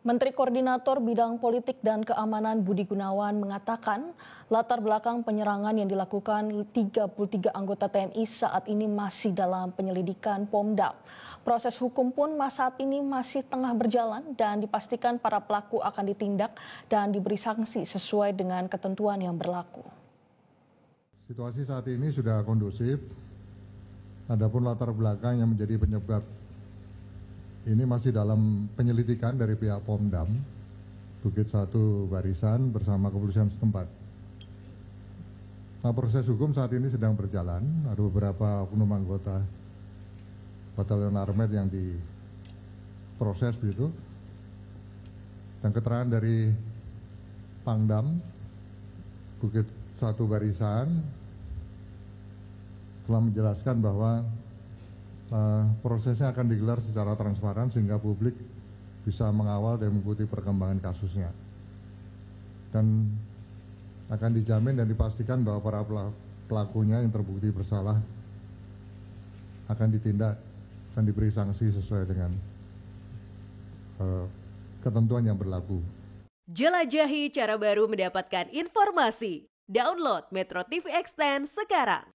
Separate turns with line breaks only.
Menteri Koordinator Bidang Politik dan Keamanan Budi Gunawan mengatakan latar belakang penyerangan yang dilakukan 33 anggota TNI saat ini masih dalam penyelidikan Pomdam. Proses hukum pun saat ini masih tengah berjalan dan dipastikan para pelaku akan ditindak dan diberi sanksi sesuai dengan ketentuan yang berlaku.
Situasi saat ini sudah kondusif, adapun latar belakang yang menjadi penyebab ini masih dalam penyelidikan dari pihak Pomdam, Bukit 1 Barisan bersama kepolisian setempat. Nah, proses hukum saat ini sedang berjalan, ada beberapa oknum anggota Batalion Armet yang diproses begitu. Dan keterangan dari Pangdam, Bukit 1 Barisan telah menjelaskan bahwa prosesnya akan digelar secara transparan sehingga publik bisa mengawal dan mengikuti perkembangan kasusnya. Dan akan dijamin dan dipastikan bahwa para pelakunya yang terbukti bersalah akan ditindak dan diberi sanksi sesuai dengan ketentuan yang berlaku.
Jelajahi cara baru mendapatkan informasi. Download Metro TV Extend sekarang.